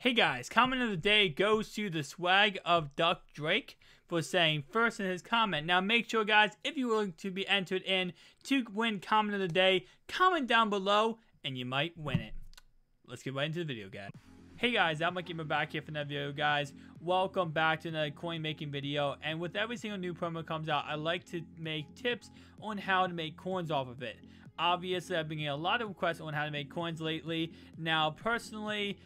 Hey guys, comment of the day goes to the swag of Duck Drake for saying first in his comment. Now make sure guys, if you would like to be entered in to win comment of the day, comment down below and you might win it. Let's get right into the video guys. Hey guys, I'm MUT back here for another video guys. Welcome back to another coin making video, and with every single new promo comes out, I like to make tips on how to make coins off of it. Obviously, I've been getting a lot of requests on how to make coins lately. Now, personally,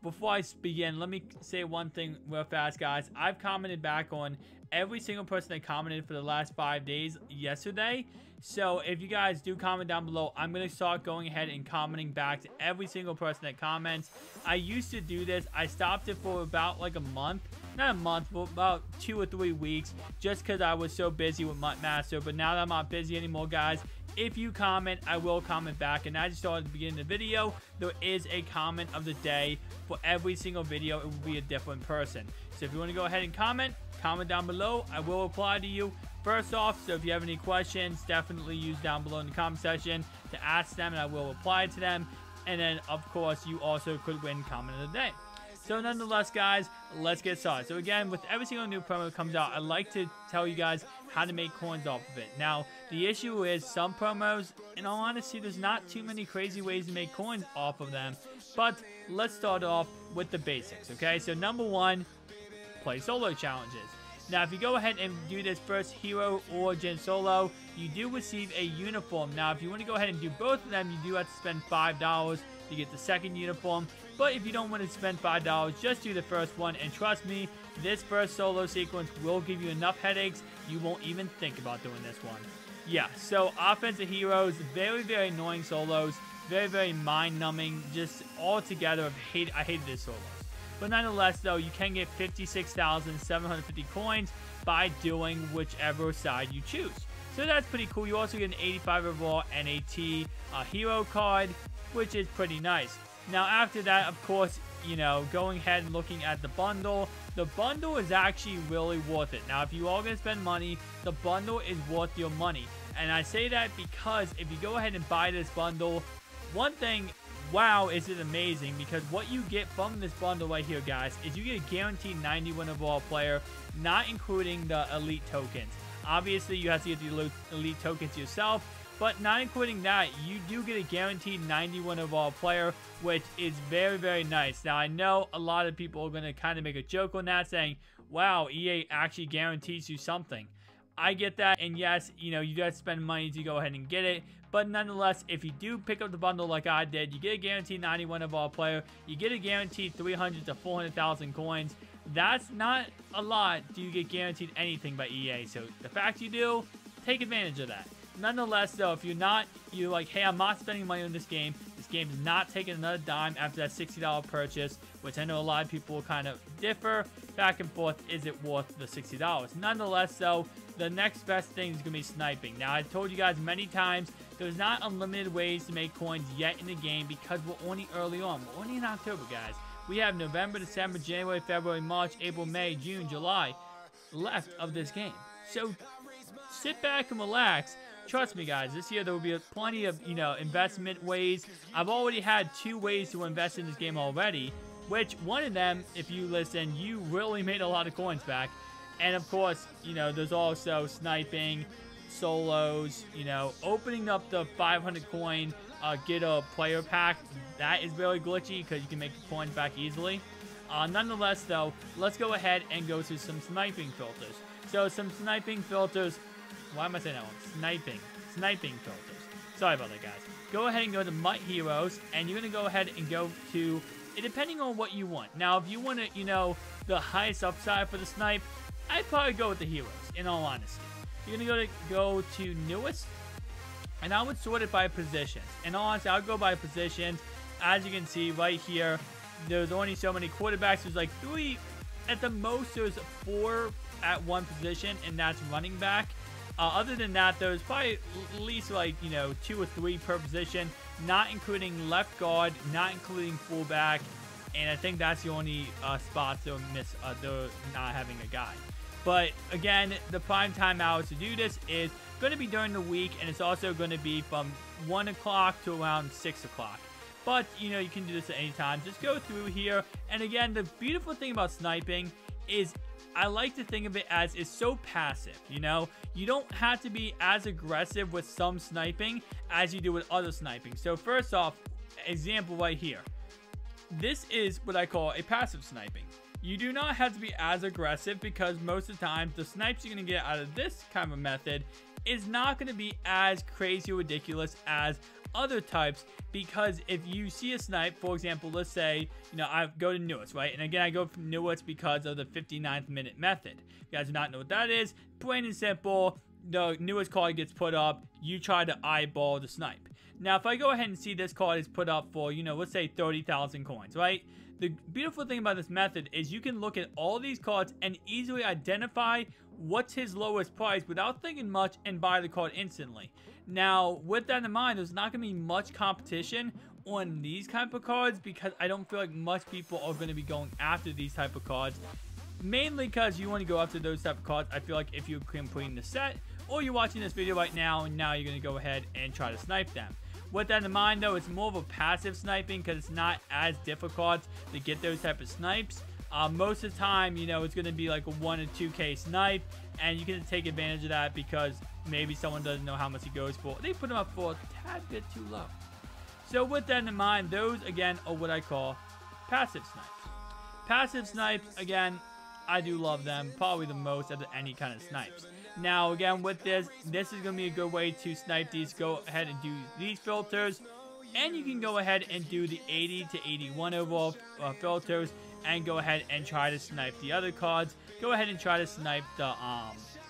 before I begin, let me say one thing real fast, guys. I've commented back on every single person that commented for the last 5 days yesterday. So, if you guys do comment down below, I'm going to start going ahead and commenting back to every single person that comments. I used to do this. I stopped it for about like a month. Not a month, but about 2 or 3 weeks. Just because I was so busy with MUT Master. But now that I'm not busy anymore, guys, if you comment, I will comment back. And as you saw at the beginning of the video, there is a comment of the day. For every single video, it will be a different person. So if you want to go ahead and comment down below. I will reply to you first off. So if you have any questions, definitely use down below in the comment section to ask them, and I will reply to them. And then, of course, you also could win comment of the day. So nonetheless, guys, let's get started. So again, with every single new promo that comes out, I like to tell you guys how to make coins off of it. Now, the issue is some promos, in all honesty, there's not too many crazy ways to make coins off of them. But let's start off with the basics, okay? So number one, play solo challenges. Now, if you go ahead and do this first hero origin solo, you do receive a uniform. Now, if you want to go ahead and do both of them, you do have to spend $5 to get the second uniform. But if you don't want to spend $5, just do the first one. And trust me, this first solo sequence will give you enough headaches, you won't even think about doing this one. Yeah, so offensive heroes, very, very annoying solos. Very, very mind-numbing. Just all together, I hated this solo. But nonetheless, though, you can get 56,750 coins by doing whichever side you choose. So that's pretty cool. You also get an 85 overall NAT hero card, which is pretty nice. Now, after that, of course, you know, going ahead and looking at the bundle is actually really worth it. Now, if you are going to spend money, the bundle is worth your money. And I say that because if you go ahead and buy this bundle, one thing, wow, is it amazing, because what you get from this bundle right here, guys, is you get a guaranteed 91 overall player, not including the elite tokens. Obviously, you have to get the elite tokens yourself, but not including that, you do get a guaranteed 91 overall player, which is very, very nice. Now, I know a lot of people are going to kind of make a joke on that, saying, wow, EA actually guarantees you something. I get that, and yes, you know, you got to spend money to go ahead and get it. But nonetheless, if you do pick up the bundle like I did, you get a guaranteed 91 overall player. You get a guaranteed 300 to 400,000 coins. That's not a lot. Do you get guaranteed anything by EA? So the fact you do, take advantage of that. Nonetheless, though, if you're like, hey, I'm not spending money on this game. This game is not taking another dime after that $60 purchase, which I know a lot of people will kind of differ back and forth. Is it worth the $60? Nonetheless, though, the next best thing is going to be sniping. Now, I told you guys many times, there's not unlimited ways to make coins yet in the game because we're only early on. We're only in October, guys. We have November, December, January, February, March, April, May, June, July left of this game. So sit back and relax. Trust me, guys, this year there will be plenty of, you know, investment ways. I've already had 2 ways to invest in this game already, which one of them, if you listen, you really made a lot of coins back. And of course, you know, there's also sniping, solos, you know, opening up the 500 coin get a player pack. That is really glitchy because you can make the coins back easily. Nonetheless, though, let's go ahead and go to some sniping filters. So some sniping filters. Why am I saying that one? Sniping filters. Sorry about that, guys. Go ahead and go to MUT Heroes, and you're going to go ahead and go to, depending on what you want. Now, if you want to, you know, the highest upside for the snipe, I'd probably go with the heroes, in all honesty. You're going to go to newest, and I would sort it by positions. In all honesty, I'll go by positions. As you can see right here, there's only so many quarterbacks. There's like 3, at the most, there's 4 at one position, and that's running back. Other than that, there's probably at least like, you know, 2 or 3 per position, not including left guard, not including fullback, and I think that's the only spots they're not having a guy. But again, the prime time hours to do this is going to be during the week, and it's also going to be from 1 o'clock to around 6 o'clock. But, you know, you can do this at any time. Just go through here. And again, the beautiful thing about sniping is I like to think of it as it's so passive, you know? You don't have to be as aggressive with some sniping as you do with other sniping. So first off, example right here. This is what I call a passive sniping. You do not have to be as aggressive because most of the time the snipes you're going to get out of this kind of method is not going to be as crazy or ridiculous as other types, because if you see a snipe, for example, let's say, you know, I go to newest, right? And again, I go from newest because of the 59th minute method. If you guys do not know what that is, plain and simple, the newest card gets put up, you try to eyeball the snipe. Now, if I go ahead and see this card is put up for, you know, let's say 30,000 coins, right? The beautiful thing about this method is you can look at all these cards and easily identify what's his lowest price without thinking much and buy the card instantly. Now, with that in mind, there's not going to be much competition on these type of cards because I don't feel like much people are going to be going after these type of cards. Mainly because you want to go after those type of cards. I feel like if you're completing the set or you're watching this video right now and now you're going to go ahead and try to snipe them. With that in mind, though, it's more of a passive sniping because it's not as difficult to get those type of snipes. Most of the time, you know, it's going to be like a 1 or 2K snipe, and you can take advantage of that because maybe someone doesn't know how much he goes for. They put him up for a tad bit too low. So with that in mind, those, again, are what I call passive snipes. Passive snipes, again, I do love them, probably the most out of any kind of snipes. Now, again, with this is going to be a good way to snipe these. Go ahead and do these filters. And you can go ahead and do the 80 to 81 overall filters. And go ahead and try to snipe the other cards. Go ahead and try to snipe the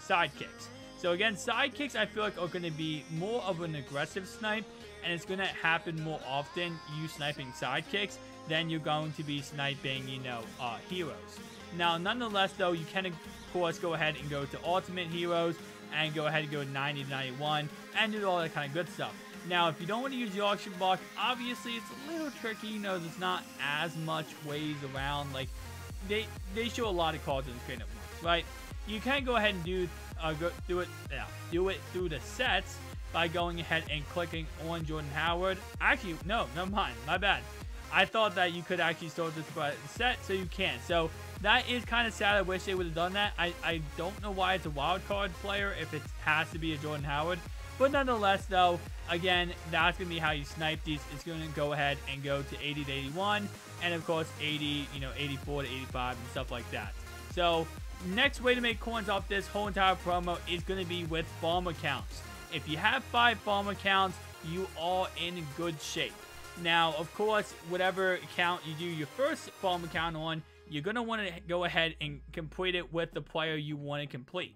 sidekicks. So, again, sidekicks I feel like are going to be more of an aggressive snipe. And it's going to happen more often, you sniping sidekicks, than you're going to be sniping, you know, heroes. Now, nonetheless, though, you can, of course, go ahead and go to Ultimate Heroes and go ahead and go 90 to 91 and do all that kind of good stuff. Now, if you don't want to use the auction block, obviously, it's a little tricky. You know, there's not as much ways around. Like, they show a lot of cards in the straight up ones, right? You can go ahead and do it through the sets by going ahead and clicking on Jordan Howard. Actually, no, never mind. My bad. I thought that you could actually sort this by set, so you can't. So that is kind of sad. I wish they would have done that. I don't know why it's a wild card player if it has to be a Jordan Howard. But nonetheless, though, again, that's going to be how you snipe these. It's going to go ahead and go to 80 to 81. And, of course, 80, you know, 84 to 85 and stuff like that. So, next way to make coins off this whole entire promo is going to be with farm accounts. If you have 5 farm accounts, you are in good shape. Now, of course, whatever account you do your first farm account on, you're going to want to go ahead and complete it with the player you want to complete.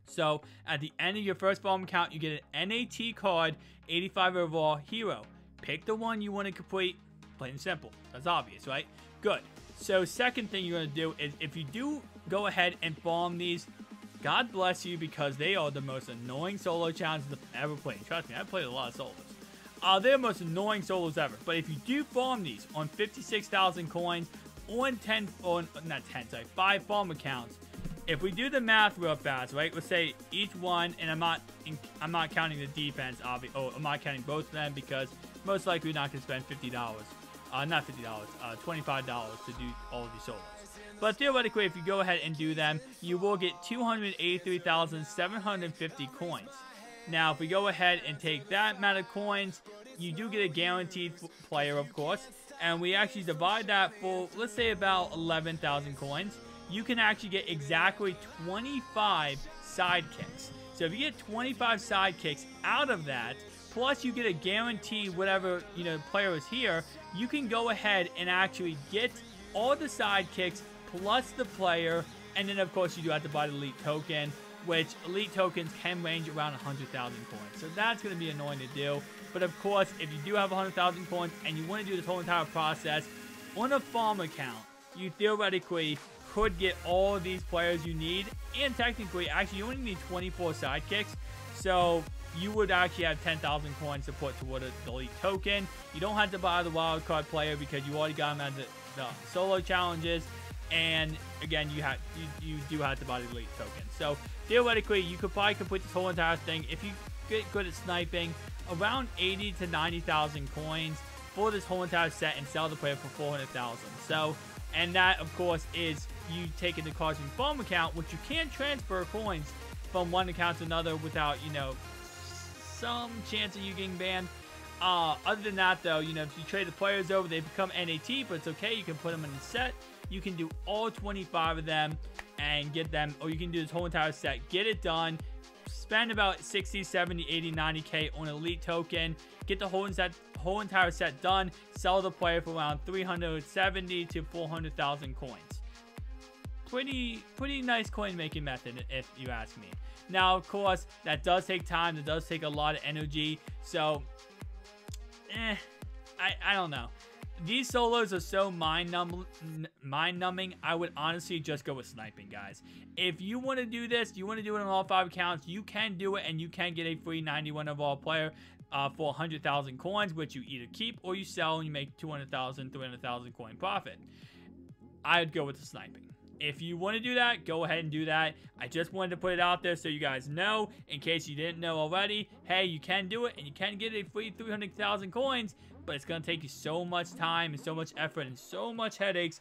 So, at the end of your first farm account, you get an NAT card, 85 overall hero. Pick the one you want to complete. Plain and simple. That's obvious, right? Good. So, second thing you're going to do is if you do go ahead and farm these, God bless you because they are the most annoying solo challenges I've ever played. Trust me, I've played a lot of solos. They're the most annoying solos ever. But if you do farm these on 56,000 coins on 5 farm accounts, if we do the math real fast, right? Let's say each one, and I'm not counting the defense, obviously. Oh, I'm not counting both of them because most likely we're not going to spend $50. Not $50, $25 to do all of these solos. But theoretically, if you go ahead and do them, you will get 283,750 coins. Now, if we go ahead and take that amount of coins, you do get a guaranteed player, of course. And we actually divide that for, let's say, about 11,000 coins. You can actually get exactly 25 sidekicks. So if you get 25 sidekicks out of that, plus you get a guaranteed whatever, you know, player is here, you can go ahead and actually get all the sidekicks plus the player. And then, of course, you do have to buy the elite token, which elite tokens can range around 100,000 coins. So that's going to be annoying to do. But of course, if you do have 100,000 coins and you want to do this whole entire process on a farm account, you theoretically could get all of these players you need. And technically, actually, you only need 24 sidekicks. So you would actually have 10,000 coins to put toward the elite token. You don't have to buy the wild card player because you already got them at the solo challenges. And again, you do have to buy the elite token. So theoretically, you could probably complete this whole entire thing if you get good at sniping around 80 to 90,000 coins. for this whole entire set and sell the player for 400,000. So, and that of course is you taking the cards from your farm account, which you can transfer coins from one account to another without, you know, some chance of you getting banned. Other than that, though, you know, if you trade the players over, they become NAT, but it's okay. You can put them in the set. You can do all 25 of them and get them, or you can do this whole entire set, get it done, spend about 60, 70, 80, 90K on elite token, get the whole entire set done, sell the player for around 370 to 400,000 coins. Pretty nice coin making method, if you ask me. Now, of course, that does take time. It does take a lot of energy. So, I don't know. These solos are so mind-numbing. I would honestly just go with sniping, guys. If you want to do this, you want to do it on all 5 accounts, you can do it, and you can get a free 91 overall player for 100,000 coins, which you either keep or you sell, and you make 200,000, 300,000 coin profit. I'd go with the sniping. If you want to do that, go ahead and do that. I just wanted to put it out there so you guys know, in case you didn't know already. Hey, you can do it, and you can get a free 300,000 coins, but it's going to take you so much time and so much effort and so much headaches.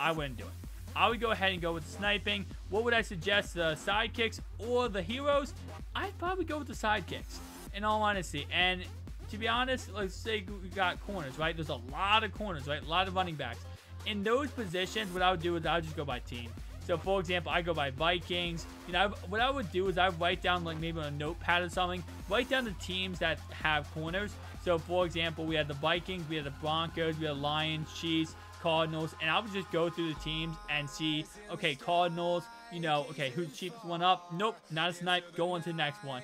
I wouldn't do it. I would go ahead and go with the sniping. What would I suggest? The sidekicks or the heroes? I'd probably go with the sidekicks, in all honesty. And to be honest, let's say we got corners, right? There's a lot of corners, right? A lot of running backs. In those positions, what I would do is I would just go by team. So, for example, I go by Vikings. You know, what I would do is I would write down, like, maybe on a notepad or something, write down the teams that have corners. So, for example, we had the Vikings, we had the Broncos, we had Lions, Chiefs, Cardinals, and I would just go through the teams and see, okay, Cardinals, you know, okay, who's the cheapest one up? Nope, not a snipe. Go on to the next one.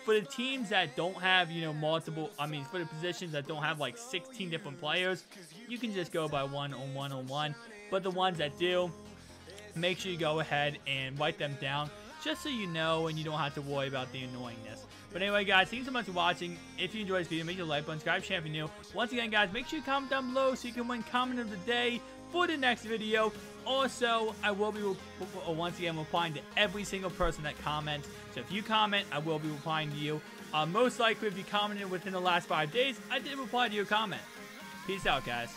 For the teams that don't have, you know, for the positions that don't have like 16 different players, you can just go by one-on-one. But the ones that do, make sure you go ahead and write them down just so you know and you don't have to worry about the annoyingness. But anyway, guys, thank you so much for watching. If you enjoyed this video, make sure to like button, subscribe, share if you're new. Once again, guys, make sure you comment down below so you can win comment of the day for the next video. Also, I will be once again replying to every single person that comments. So if you comment, I will be replying to you. Most likely, if you commented within the last 5 days, I did reply to your comment. Peace out, guys.